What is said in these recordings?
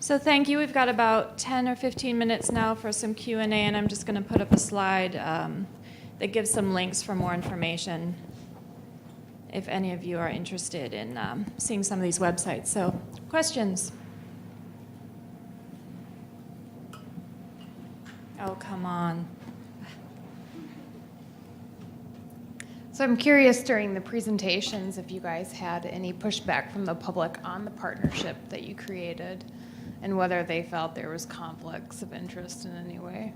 So thank you. We've got about 10 or 15 minutes now for some Q&A, and I'm just going to put up a slide that gives some links for more information if any of you are interested in seeing some of these websites. So questions? Oh, come on. So I'm curious during the presentations if you guys had any pushback from the public on the partnership that you created and whether they felt there was conflicts of interest in any way.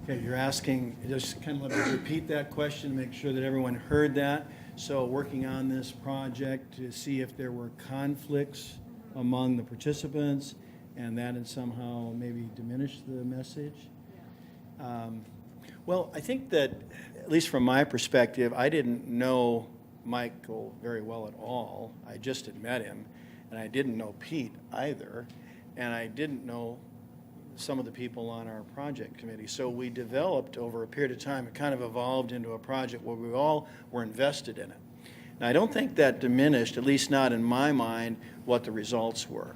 Okay, you're asking, just kind of let me repeat that question, make sure that everyone heard that. So working on this project to see if there were conflicts among the participants and that had somehow maybe diminished the message. Well, I think that, at least from my perspective, I didn't know Michael very well at all. I just had met him, and I didn't know Pete either, and I didn't know some of the people on our project committee. So we developed over a period of time, it kind of evolved into a project where we all were invested in it. And I don't think that diminished, at least not in my mind, what the results were.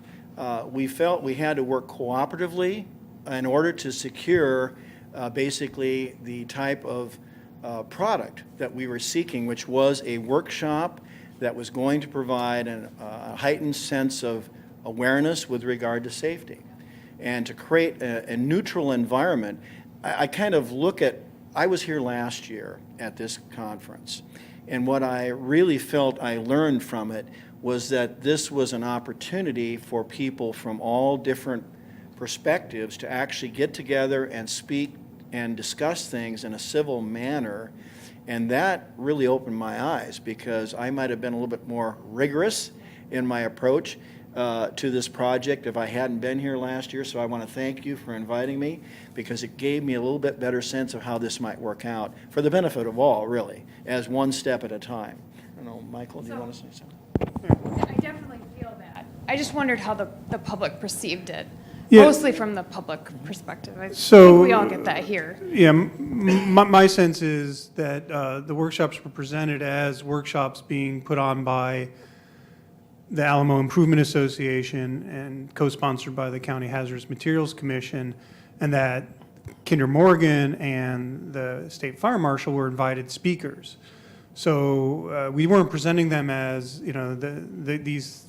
We felt we had to work cooperatively in order to secure basically the type of product that we were seeking, which was a workshop that was going to provide a heightened sense of awareness with regard to safety. And to create a neutral environment, I kind of look at, I was here last year at this conference, and what I really felt I learned from it was that this was an opportunity for people from all different perspectives to actually get together and speak and discuss things in a civil manner, and that really opened my eyes because I might have been a little bit more rigorous in my approach to this project if I hadn't been here last year. So I want to thank you for inviting me because it gave me a little bit better sense of how this might work out for the benefit of all, really, as one step at a time. I don't know, Michael, do you want to say something? I definitely feel that. I just wondered how the public perceived it. Yeah. Mostly from the public perspective. I So, think we all get that here. Yeah, my sense is that the workshops were presented as workshops being put on by the Alamo Improvement Association and co-sponsored by the County Hazardous Materials Commission, and that Kinder Morgan and the State Fire Marshal were invited speakers. So we weren't presenting them as, you know, these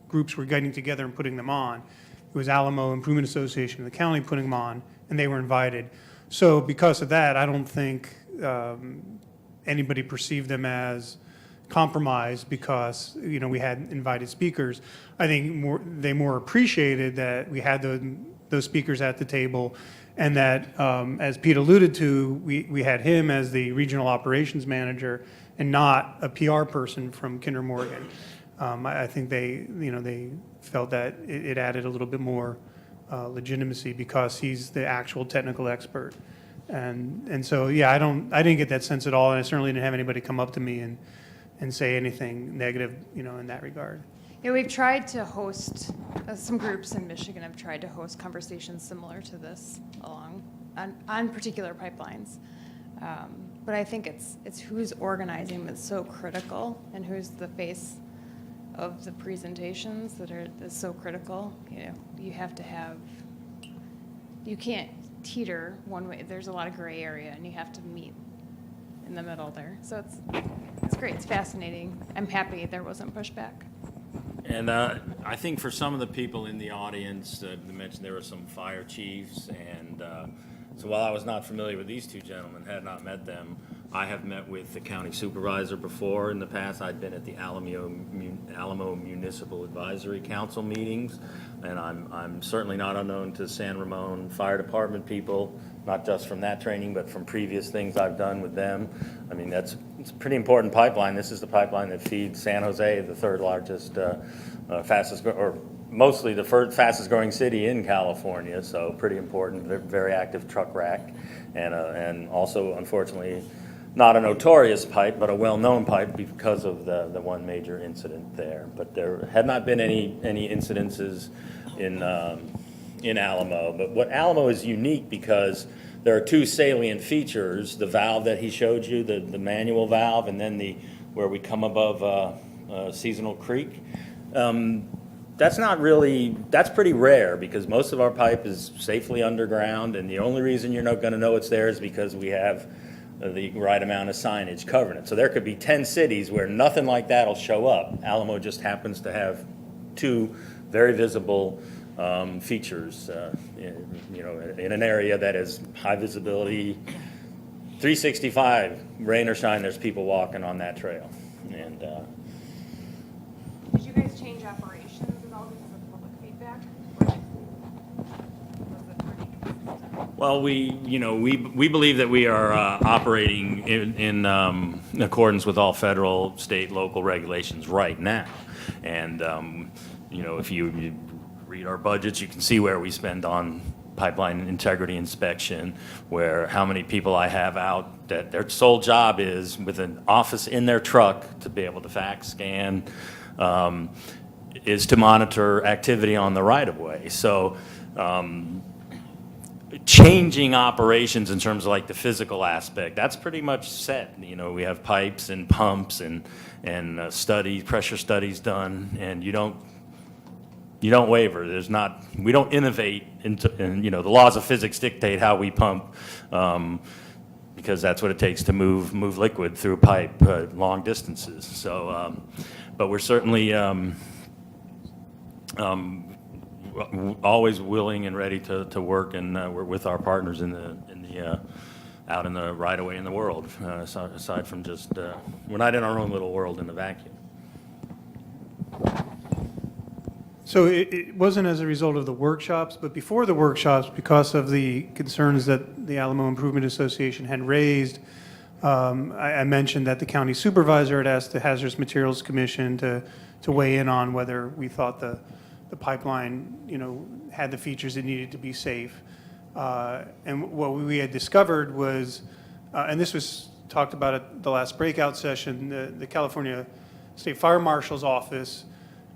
groups were getting together and putting them on. It was Alamo Improvement Association and the county putting them on, and they were invited. So because of that, I don't think anybody perceived them as compromised because, you know, we had invited speakers. I think they more appreciated that we had those speakers at the table, and that, as Pete alluded to, we had him as the regional operations manager and not a PR person from Kinder Morgan. I think they felt that it added a little bit more legitimacy because he's the actual technical expert, and so yeah, I didn't get that sense at all, and I certainly didn't have anybody come up to me and say anything negative, you know, in that regard. Yeah, we've tried to host, some groups in Michigan have tried to host conversations similar to this on particular pipelines. But I think it's who's organizing that's so critical and who's the face of the presentations that's so critical. You know, you can't teeter one way. There's a lot of gray area, and you have to meet in the middle there. So it's great. It's fascinating. I'm happy there wasn't pushback. And I think for some of the people in the audience, they mentioned there were some fire chiefs, and so while I was not familiar with these two gentlemen, had not met them, I have met with the county supervisor before in the past. I'd been at the Alamo Municipal Advisory Council meetings, and I'm certainly not unknown to San Ramon Fire Department people, not just from that training, but from previous things I've done with them. I mean, it's a pretty important pipeline. This is the pipeline that feeds San Jose, the third largest, mostly the fastest growing city in California, so pretty important, very active truck rack, and also, unfortunately, not a notorious pipe, but a well-known pipe because of the one major incident there. But there had not been any incidences in Alamo. But what Alamo is unique because there are two salient features: the valve that he showed you, the manual valve, and then where we come above seasonal creek. That's pretty rare because most of our pipe is safely underground, and the only reason you're not going to know it's there is because we have the right amount of signage covering it. So there could be 10 cities where nothing like that will show up. Alamo just happens to have 2 very visible features, in an area that is high visibility, 365, rain or shine, there's people walking on that trail. And Did you guys change operations at all because of public feedback? Was it pretty consistent? well, we believe that we are operating in accordance with all federal, state, local regulations right now. And if you read our budgets, you can see where we spend on pipeline integrity inspection, where how many people I have out that their sole job is with an office in their truck to be able to fax scan, is to monitor activity on the right-of-way. So changing operations in terms of like the physical aspect, that's pretty much set. We have pipes and pumps and pressure studies done, and you don't waver. We don't innovate and the laws of physics dictate how we pump, because that's what it takes to move liquid through a pipe long distances. So, but we're certainly always willing and ready to work, and we're with our partners out in the right of way in the world. Aside from just, we're not in our own little world in the vacuum. So it wasn't as a result of the workshops, but before the workshops, because of the concerns that the Alamo Improvement Association had raised, I mentioned that the county supervisor had asked the Hazardous Materials Commission to weigh in on whether we thought the pipeline, had the features it needed to be safe. And what we had discovered was, and this was talked about at the last breakout session, the California State Fire Marshal's office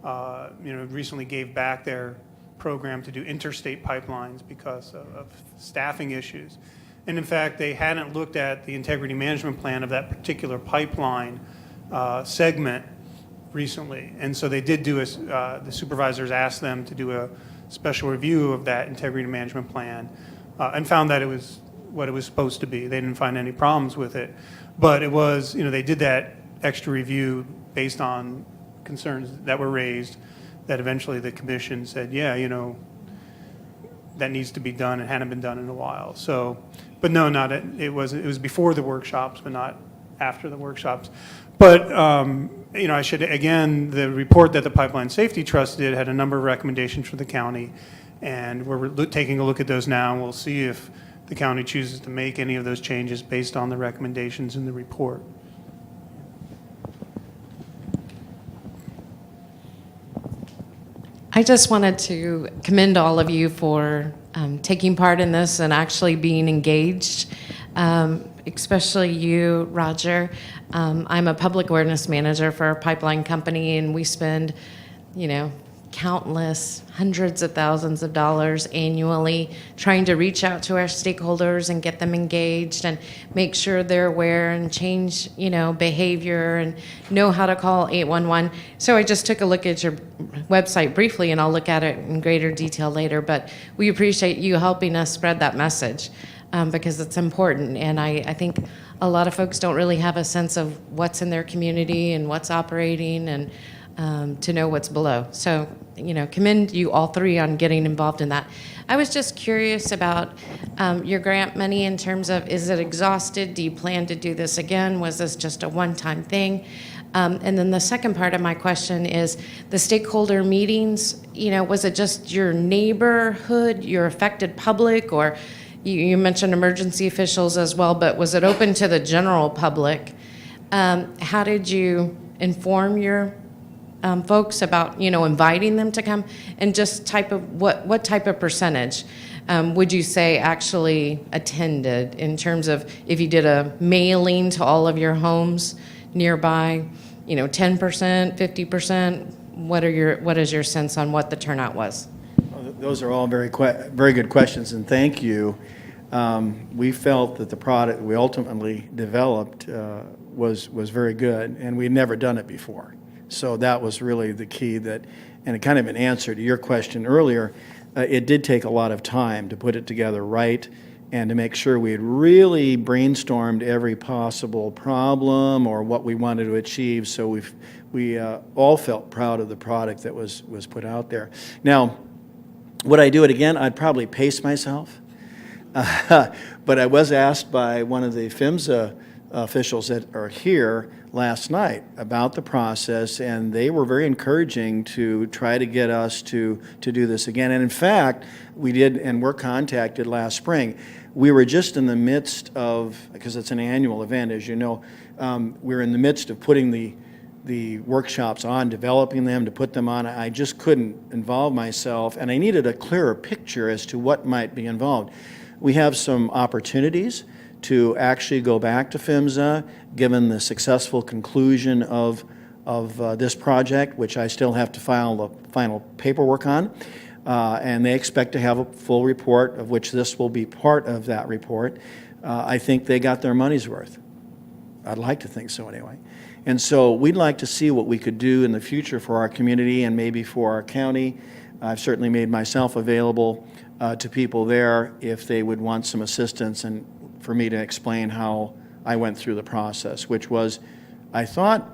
recently gave back their program to do interstate pipelines because of staffing issues. And in fact, they hadn't looked at the integrity management plan of that particular pipeline segment recently. And so they did do the supervisors asked them to do a special review of that integrity management plan and found that it was what it was supposed to be. They didn't find any problems with it. But it was, they did that extra review based on concerns that were raised, that eventually the commission said, yeah, that needs to be done. It hadn't been done in a while. So, but no, it was before the workshops, but not after the workshops. But, I should, again, the report that the Pipeline Safety Trust did had a number of recommendations for the county, and we're taking a look at those now, and we'll see if the county chooses to make any of those changes based on the recommendations in the report. I just wanted to commend all of you for taking part in this and actually being engaged, especially you, Roger. I'm a public awareness manager for a pipeline company, and we spend, countless hundreds of thousands of dollars annually trying to reach out to our stakeholders and get them engaged and make sure they're aware and change, behavior and know how to call 811. So I just took a look at your website briefly, and I'll look at it in greater detail later, but we appreciate you helping us spread that message because it's important. And I think a lot of folks don't really have a sense of what's in their community and what's operating and to know what's below. So, commend you all three on getting involved in that. I was just curious about your grant money in terms of, is it exhausted? Do you plan to do this again? Was this just a one-time thing? And then the second part of my question is the stakeholder meetings, was it just your neighborhood, your affected public, or you mentioned emergency officials as well, but was it open to the general public? How did you inform your folks about, inviting them to come, and just what type of percentage would you say actually attended in terms of if you did a mailing to all of your homes nearby, 10%, 50%? What is your sense on what the turnout was? Well, those are all very good questions, and thank you. We felt that the product we ultimately developed was very good, and we'd never done it before. So that was really the key that, and kind of an answer to your question earlier, it did take a lot of time to put it together right and to make sure we had really brainstormed every possible problem or what we wanted to achieve. So we all felt proud of the product that was put out there. Now, would I do it again? I'd probably pace myself. But I was asked by one of the PHMSA officials that are here last night about the process, and they were very encouraging to try to get us to do this again. And in fact, we did, and were contacted last spring. We were just in the midst of, because it's an annual event, as you know, we were in the midst of putting the workshops on, developing them, to put them on. I just couldn't involve myself, and I needed a clearer picture as to what might be involved. We have some opportunities to actually go back to PHMSA, given the successful conclusion of this project, which I still have to file the final paperwork on. And they expect to have a full report, of which this will be part of that report. I think they got their money's worth. I'd like to think so anyway. And so we'd like to see what we could do in the future for our community and maybe for our county. I've certainly made myself available to people there if they would want some assistance, and for me to explain how I went through the process, which was, I thought,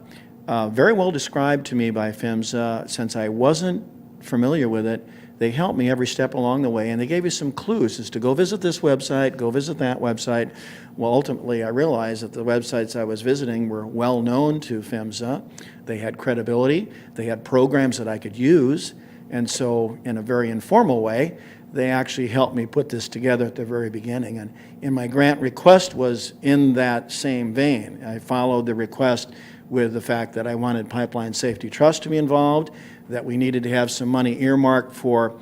very well described to me by PHMSA. Since I wasn't familiar with it, they helped me every step along the way, and they gave me some clues as to go visit this website, go visit that website. Well, ultimately, I realized that the websites I was visiting were well known to PHMSA. They had credibility. They had programs that I could use. And so, in a very informal way, they actually helped me put this together at the very beginning. And my grant request was in that same vein. I followed the request with the fact that I wanted Pipeline Safety Trust to be involved, that we needed to have some money earmarked for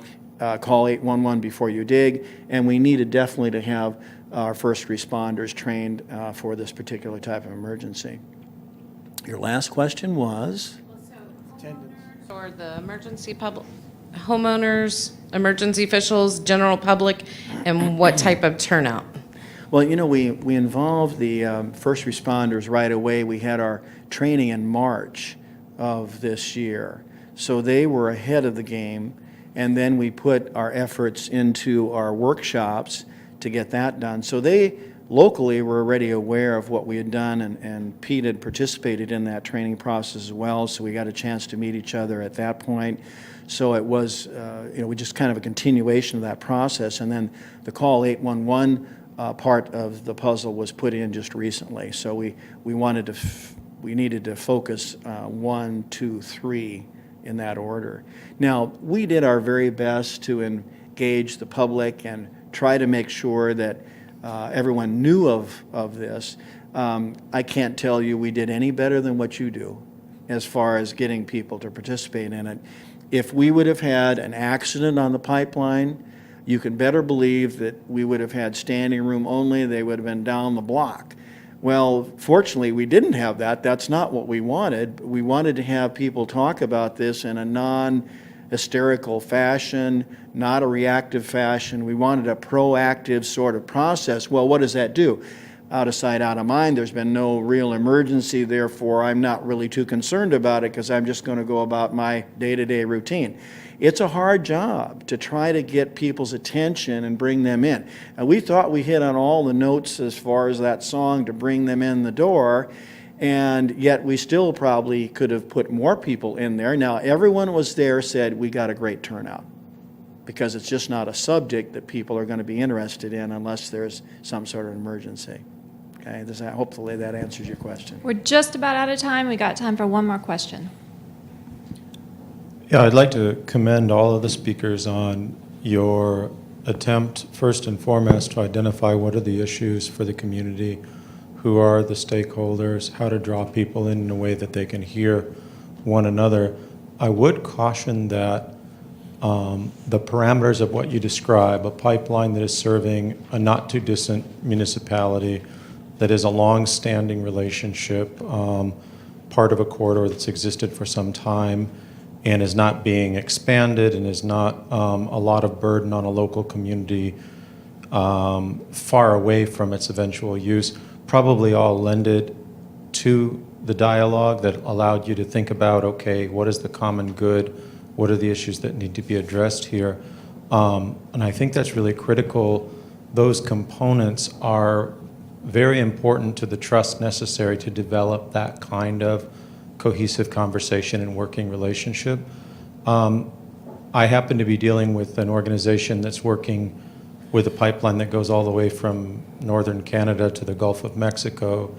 call 811 before you dig, and we needed definitely to have our first responders trained for this particular type of emergency. Your last question was? Or the emergency public, homeowners, emergency officials, general public, and what type of turnout? Well, you know, we involved the first responders right away. We had our training in March of this year. So they were ahead of the game, and then we put our efforts into our workshops to get that done. So they locally were already aware of what we had done, and Pete had participated in that training process as well, so we got a chance to meet each other at that point. So it was, you know, we just kind of a continuation of that process, and then the call 811 part of the puzzle was put in just recently. So we needed to focus 1, 2, 3 in that order. Now, we did our very best to engage the public and try to make sure that everyone knew of this. I can't tell you we did any better than what you do as far as getting people to participate in it. If we would have had an accident on the pipeline, you can better believe that we would have had standing room only. They would have been down the block. Well, fortunately, we didn't have that. That's not what we wanted. We wanted to have people talk about this in a non-hysterical fashion, not a reactive fashion. We wanted a proactive sort of process. Well, what does that do? Out of sight, out of mind. There's been no real emergency, therefore I'm not really too concerned about it because I'm just going to go about my day-to-day routine. It's a hard job to try to get people's attention and bring them in. And we thought we hit on all the notes as far as that song to bring them in the door, and yet we still probably could have put more people in there. Now, everyone was there said we got a great turnout, because it's just not a subject that people are going to be interested in unless there's some sort of emergency. Okay, hopefully that answers your question. We're just about out of time. We got time for one more question. Yeah, I'd like to commend all of the speakers on your attempt, first and foremost, to identify what are the issues for the community, who are the stakeholders, how to draw people in a way that they can hear one another. I would caution that the parameters of what you describe, a pipeline that is serving a not too distant municipality, that is a long-standing relationship, part of a corridor that's existed for some time and is not being expanded and is not a lot of burden on a local community far away from its eventual use, probably all lended to the dialogue that allowed you to think about, okay, what is the common good? What are the issues that need to be addressed here? And I think that's really critical. Those components are very important to the trust necessary to develop that kind of cohesive conversation and working relationship. I happen to be dealing with an organization that's working with a pipeline that goes all the way from northern Canada to the Gulf of Mexico,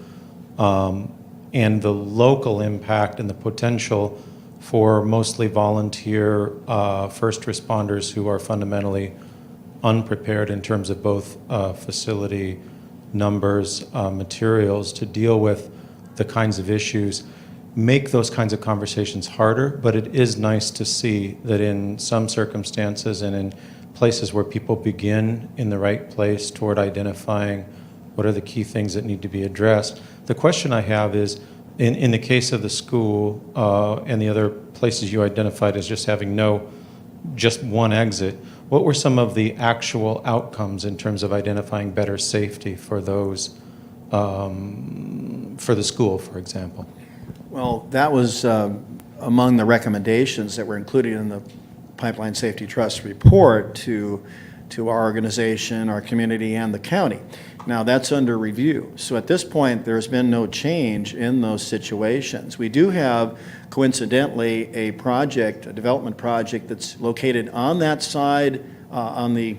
and the local impact and the potential for mostly volunteer first responders who are fundamentally unprepared in terms of both facility numbers, materials to deal with the kinds of issues, make those kinds of conversations harder. But it is nice to see that in some circumstances and in places where people begin in the right place toward identifying what are the key things that need to be addressed. The question I have is, in the case of the school and the other places you identified as just having just one exit, what were some of the actual outcomes in terms of identifying better safety for those, for the school, for example? Well, that was among the recommendations that were included in the Pipeline Safety Trust report to our organization, our community, and the county. Now, that's under review. So at this point, there's been no change in those situations. We do have, coincidentally, a development project that's located on that side, on the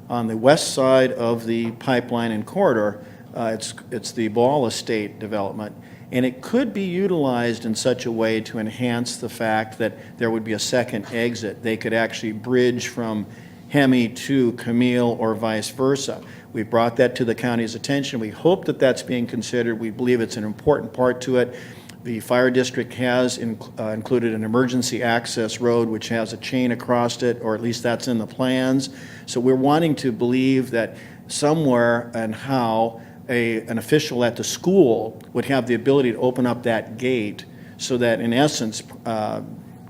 west side of the pipeline and corridor. It's the Ball Estate development. And it could be utilized in such a way to enhance the fact that there would be a second exit. They could actually bridge from Hemi to Camille or vice versa. We brought that to the county's attention. We hope that that's being considered. We believe it's an important part to it. The fire district has included an emergency access road which has a chain across it, or at least that's in the plans. So we're wanting to believe that somewhere and how an official at the school would have the ability to open up that gate so that, in essence,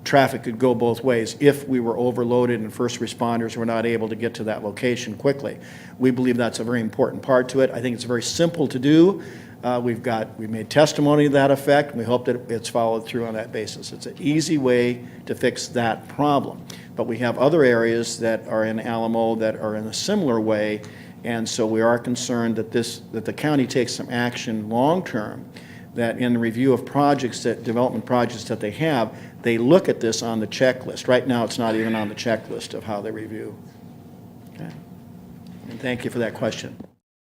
traffic could go both ways if we were overloaded and first responders were not able to get to that location quickly. We believe that's a very important part to it. I think it's very simple to do. We've made testimony to that effect. We hope that it's followed through on that basis. It's an easy way to fix that problem. But we have other areas that are in Alamo that are in a similar way, and so we are concerned that the county takes some action long-term, that in the review of development projects that they have, they look at this on the checklist. Right now, it's not even on the checklist of how they review. Okay. And thank you for that question.